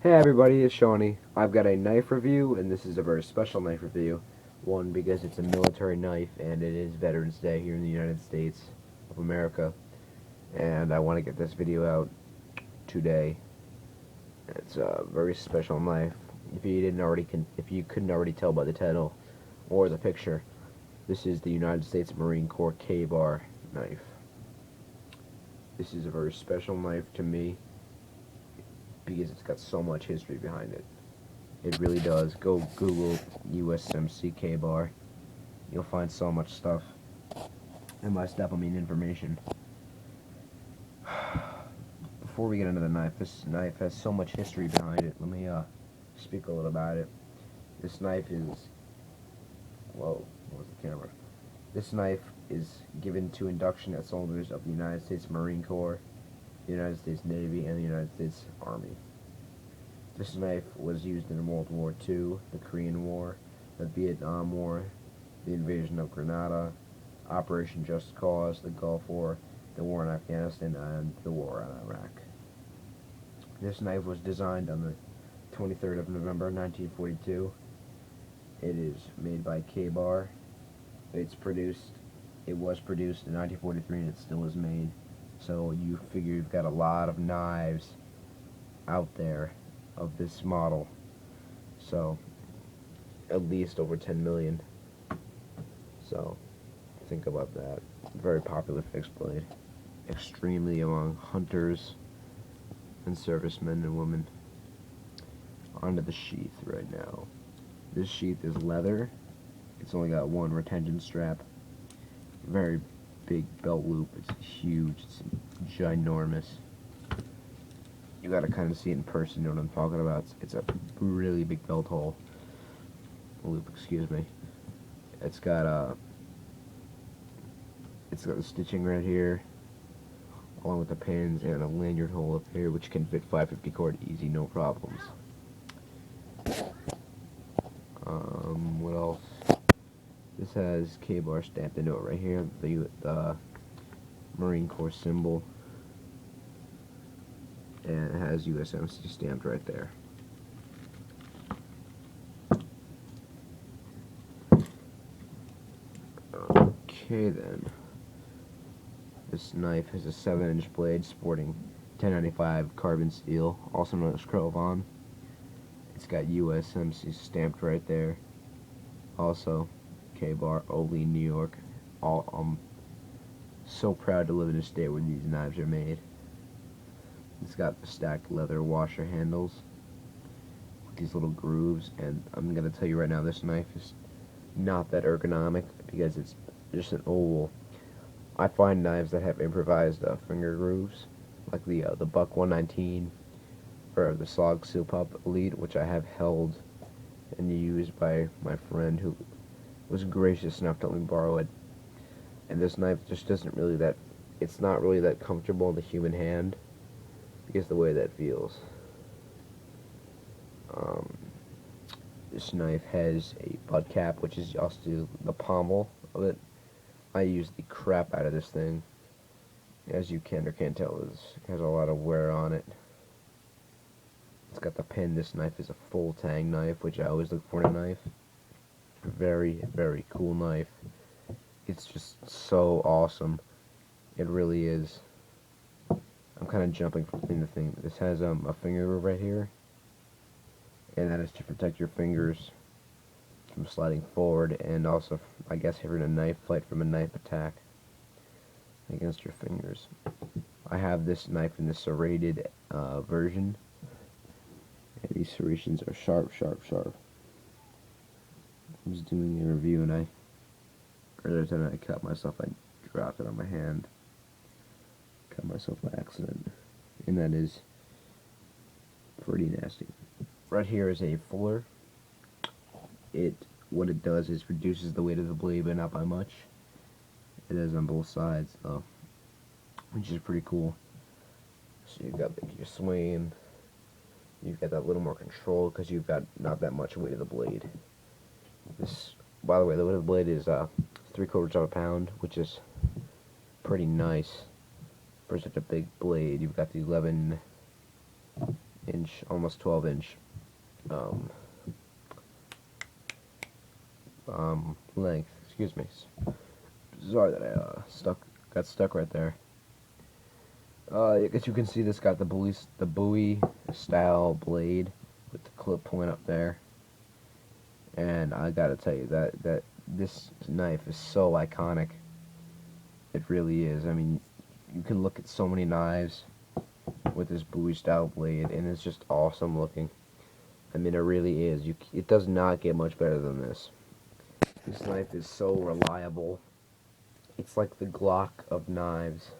Hey everybody, it's Shawnee. I've got a knife review, and this is a very special knife review. One, because it's a military knife, and it is Veterans Day here in the United States of America. And I want to get this video out today. It's a very special knife. If you couldn't already tell by the title or the picture, this is the United States Marine Corps KA-BAR knife. This is a very special knife to me because it's got so much history behind it. It really does. Go Google USMC KA-BAR. You'll find so much stuff. And by stuff, I mean information. Before we get into the knife, this knife has so much history behind it. Let me speak a little about it. This knife is... Whoa, what was the camera? This knife is given to induction at soldiers of the United States Marine Corps, the United States Navy, and the United States Army. This knife was used in World War II, the Korean War, the Vietnam War, the invasion of Grenada, Operation Just Cause, the Gulf War, the war in Afghanistan, and the war in Iraq. This knife was designed on the 23rd of November 1942. It is made by KA-BAR. It was produced in 1943 and it still is made. So you figure you've got a lot of knives out there of this model. So at least over 10 million. So think about that. Very popular fixed blade. Extremely among hunters and servicemen and women. Onto the sheath right now. This sheath is leather. It's only got one retention strap. Very big belt loop. It's huge. It's ginormous. You gotta kind of see it in person, you know what I'm talking about. It's a really big belt hole. Loop, excuse me. It's got the stitching right here, along with the pins, and a lanyard hole up here, which can fit 550 cord easy, no problems. What else? This has KA-BAR stamped into it right here, the Marine Corps symbol, and it has USMC stamped right there. Okay then. This knife has a 7-inch blade sporting 1095 carbon steel, also known as Crovan. It's got USMC stamped right there. Also, KA-BAR, Olean, New York. I'm so proud to live in a state where these knives are made. It's got the stacked leather washer handles with these little grooves, and I'm gonna tell you right now, this knife is not that ergonomic because it's just an oval. I find knives that have improvised finger grooves, like the Buck 119 or the Slog Seal Pup Elite, which I have held and used by my friend who was gracious enough to let me borrow it. And this knife just it's not really that comfortable in the human hand because the way that feels. This knife has a butt cap, which is also the pommel of it. I use the crap out of this thing. As you can or can't tell, it has a lot of wear on it. It's got the pin. This knife is a full tang knife, which I always look for in a knife. Very, very cool knife. It's just so awesome. It really is. I'm kind of jumping between the thing. This has a finger groove right here, and that is to protect your fingers from sliding forward, and also, I guess, if you're in a knife fight, from a knife attack against your fingers. I have this knife in the serrated version, and these serrations are sharp, sharp, sharp. I was doing a review, and earlier tonight I cut myself. I dropped it on my hand, cut myself by accident, and that is pretty nasty. Right here is a fuller. What it does is reduces the weight of the blade, but not by much. It is on both sides, though, which is pretty cool. So you've got your swing, you've got that little more control because you've got not that much weight of the blade. This, by the way, the weight of the blade is 3/4 of a pound, which is pretty nice for such a big blade. You've got the 11 inch, almost 12-inch length. Excuse me. Sorry that I got stuck right there. I guess you can see this got the buoy style blade with the clip point up there, and I gotta tell you that this knife is so iconic. It really is. I mean, you can look at so many knives with this buoy style blade, and it's just awesome looking. I mean, it really is. It does not get much better than this. This knife is so reliable. It's like the Glock of knives.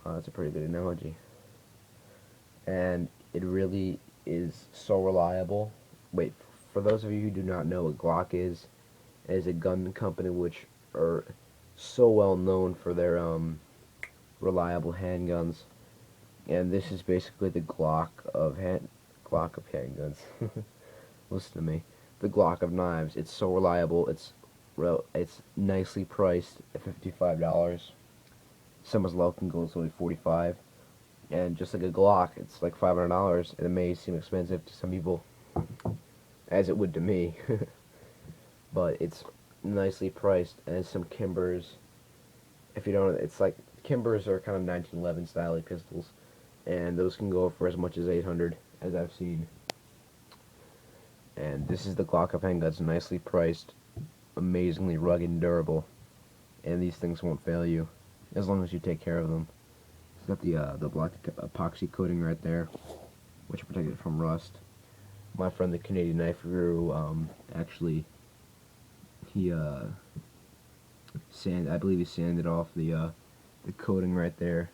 That's a pretty good analogy. And it really is so reliable. Wait, for those of you who do not know what Glock is, it is a gun company which are so well known for their reliable handguns. And this is basically the Glock of handguns. Listen to me. The Glock of knives. It's so reliable. It's nicely priced at $55. Some as low can go as only $45, and just like a Glock, it's like $500, and it may seem expensive to some people, as it would to me, but it's nicely priced, and some Kimbers. If you don't, it's like Kimbers are kind of 1911 style pistols, and those can go for as much as 800, as I've seen. And this is the Glock of handguns, nicely priced, amazingly rugged and durable, and these things won't fail you as long as you take care of them. It's got the black epoxy coating right there, which protects it from rust. My friend, the Canadian Knife Guru, actually, I believe he sanded off the coating right there,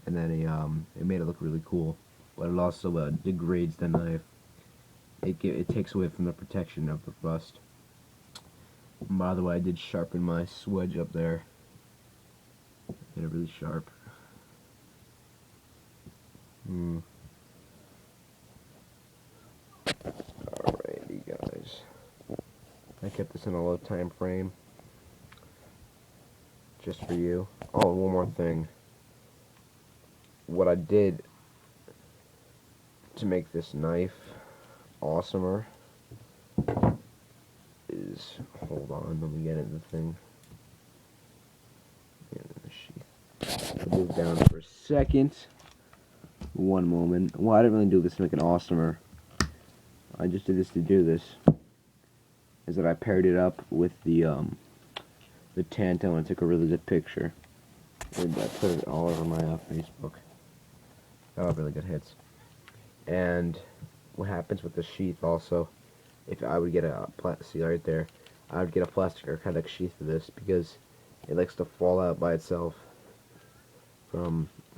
and then it made it look really cool. But it also degrades the knife. It takes away from the protection of the rust. And by the way, I did sharpen my swedge up there. Get it really sharp. Alrighty, guys. I kept this in a low time frame, just for you. Oh, one more thing. What I did to make this knife awesomer is, hold on, let me get in the thing. Get in the sheath. I'll move down for a second. One moment. Well, I didn't really do this to make it awesomer. I just did this to do this. Is that I paired it up with the Tanto and took a really good picture. And I put it all over my Facebook. Got all really good hits. And what happens with the sheath also, if I would get a see right there, I would get a plastic acrylic sheath for this because it likes to fall out by itself from